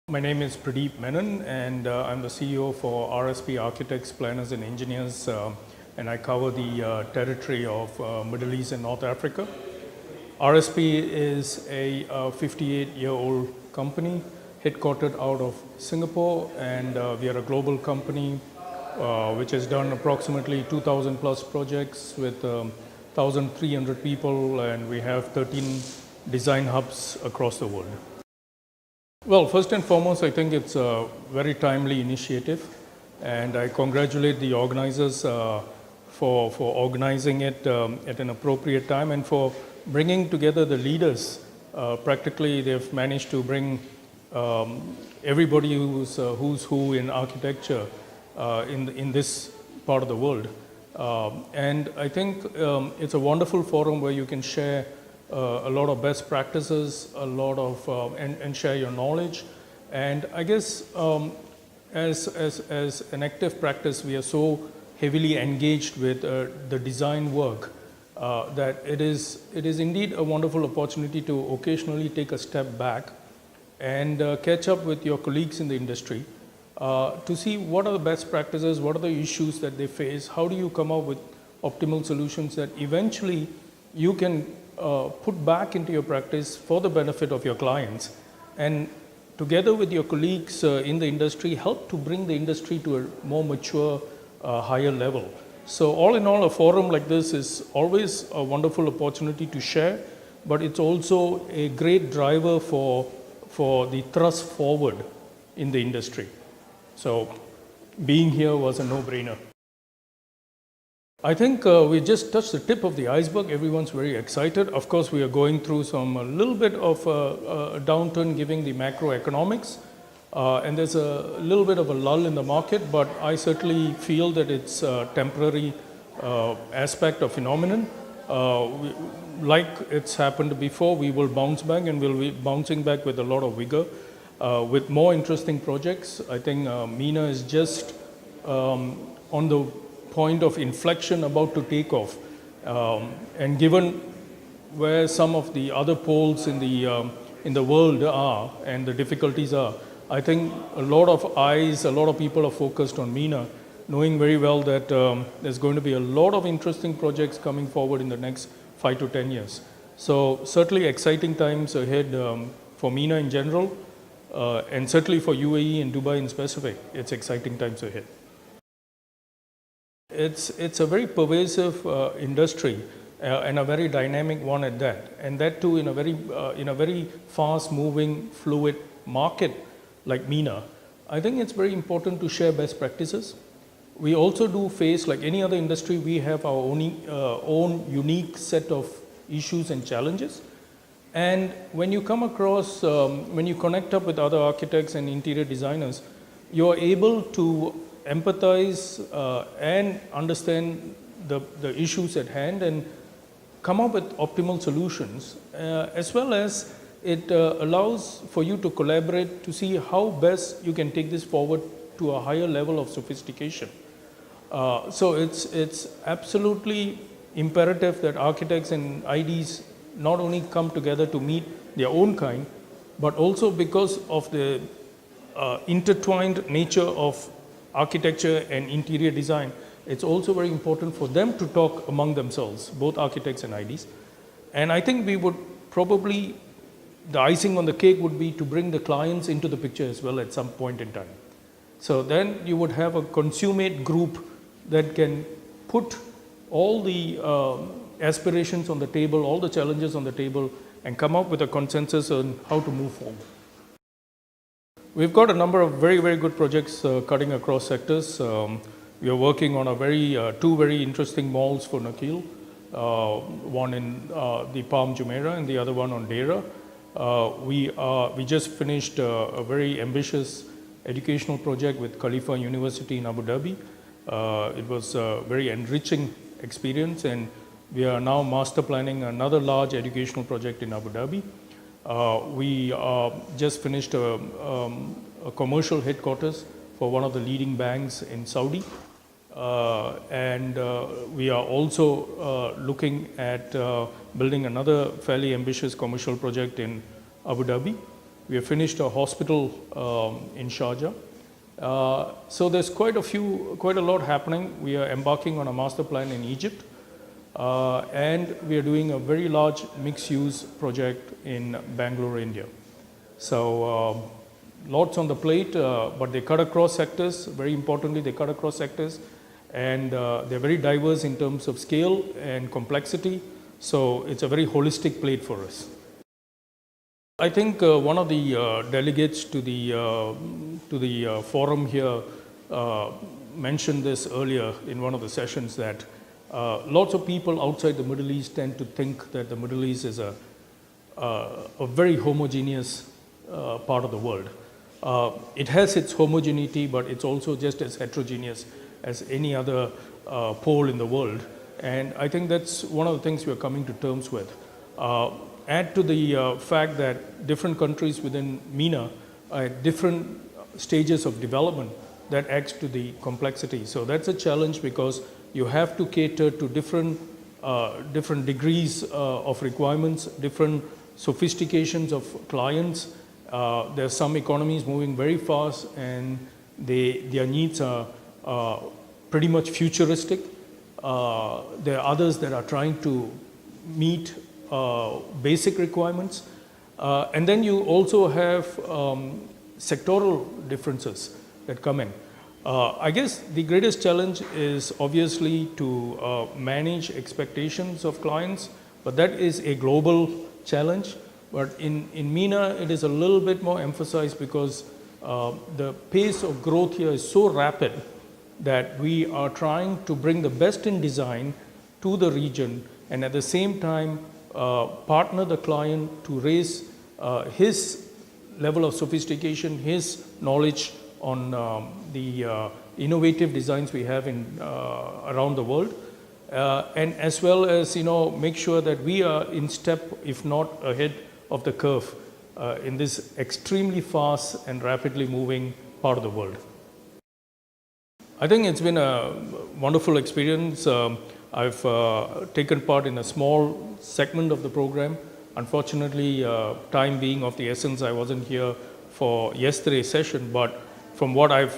My name is Predeep Menon, and I'm the CEO for RSP Architects, Planners and Engineers, and I cover the territory of Middle East and North Africa. RSP is a 58-year-old company headquartered out of Singapore, and we are a global company which has done approximately 2,000 plus projects with 1,300 people, and we have 13 design hubs across the world. Well, first and foremost, I think it's a very timely initiative, and I congratulate the organizers for organizing it at an appropriate time and for bringing together the leaders. Practically, they've managed to bring everybody who's who in architecture in this part of the world. And I think it's a wonderful forum where you can share a lot of best practices, a lot of and share your knowledge. And I guess as an active practice, we are so heavily engaged with the design work that it is indeed a wonderful opportunity to occasionally take a step back and catch up with your colleagues in the industry to see what are the best practices, what are the issues that they face, how do you come up with optimal solutions that eventually you can put back into your practice for the benefit of your clients, and together with your colleagues in the industry, help to bring the industry to a more mature, higher level. So all in all, a forum like this is always a wonderful opportunity to share, but it's also a great driver for the thrust forward in the industry. So being here was a no-brainer. I think we just touched the tip of the iceberg. Everyone's very excited. Of course, we are going through a little bit of a downturn given the macroeconomics, and there's a little bit of a lull in the market, but I certainly feel that it's a temporary aspect of phenomenon. Like it's happened before, we will bounce back, and we'll be bouncing back with a lot of vigor, with more interesting projects. I think MENA is just on the point of inflection about to take off, and given where some of the other poles in the world are and the difficulties are, I think a lot of eyes, a lot of people are focused on MENA, knowing very well that there's going to be a lot of interesting projects coming forward in the next 5 to 10 years. So certainly exciting times ahead for MENA in general, and certainly for UAE and Dubai in specific. It's exciting times ahead. It's a very pervasive industry and a very dynamic one at that, and that too in a very fast-moving, fluid market like MENA. I think it's very important to share best practices. We also do face, like any other industry, we have our own unique set of issues and challenges. And when you come across, when you connect up with other architects and interior designers, you're able to empathize and understand the issues at hand and come up with optimal solutions, as well as it allows for you to collaborate to see how best you can take this forward to a higher level of sophistication. So it's absolutely imperative that architects and IDs not only come together to meet their own kind, but also because of the intertwined nature of architecture and interior design, it's also very important for them to talk among themselves, both architects and IDs. And I think we would probably, the icing on the cake would be to bring the clients into the picture as well at some point in time. So then you would have a consummate group that can put all the aspirations on the table, all the challenges on the table, and come up with a consensus on how to move forward. We've got a number of very, very good projects cutting across sectors. We are working on two very interesting malls for Nakheel, one in the Palm Jumeirah and the other one on Deira. We just finished a very ambitious educational project with Khalifa University in Abu Dhabi. It was a very enriching experience, and we are now master planning another large educational project in Abu Dhabi. We just finished a commercial headquarters for one of the leading banks in Saudi, and we are also looking at building another fairly ambitious commercial project in Abu Dhabi. We have finished a hospital in Sharjah. So there's quite a lot happening. We are embarking on a master plan in Egypt, and we are doing a very large mixed-use project in Bangalore, India. So lots on the plate, but they cut across sectors. Very importantly, they cut across sectors, and they're very diverse in terms of scale and complexity. So it's a very holistic plate for us. I think one of the delegates to the forum here mentioned this earlier in one of the sessions, that lots of people outside the Middle East tend to think that the Middle East is a very homogeneous part of the world. It has its homogeneity, but it's also just as heterogeneous as any other pole in the world. And I think that's one of the things we are coming to terms with. Add to the fact that different countries within MENA are at different stages of development, that adds to the complexity. So that's a challenge, because you have to cater to different degrees of requirements, different sophistications of clients. There are some economies moving very fast, and their needs are pretty much futuristic. There are others that are trying to meet basic requirements. And then you also have sectoral differences that come in. I guess the greatest challenge is obviously to manage expectations of clients, but that is a global challenge. But in MENA, it is a little bit more emphasized, because the pace of growth here is so rapid that we are trying to bring the best in design to the region, and at the same time partner the client to raise his level of sophistication, his knowledge on the innovative designs we have around the world, and as well as make sure that we are in step, if not ahead of the curve, in this extremely fast and rapidly moving part of the world. I think it's been a wonderful experience. I've taken part in a small segment of the program. Unfortunately, time being of the essence, I wasn't here for yesterday's session, but from what I've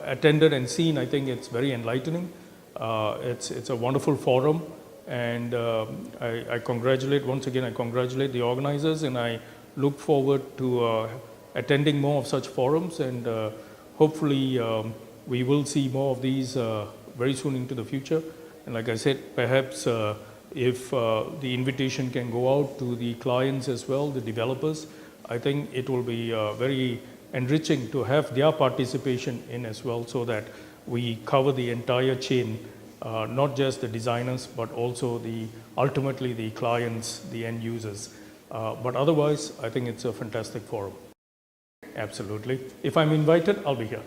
attended and seen, I think it's very enlightening. It's a wonderful forum, and I congratulate the organizers, and I look forward to attending more of such forums, and hopefully we will see more of these very soon into the future. And like I said, perhaps if the invitation can go out to the clients as well, the developers, I think it will be very enriching to have their participation in as well, so that we cover the entire chain, not just the designers, but also ultimately the clients, the end users. But otherwise, I think it's a fantastic forum. Absolutely. If I'm invited, I'll be here.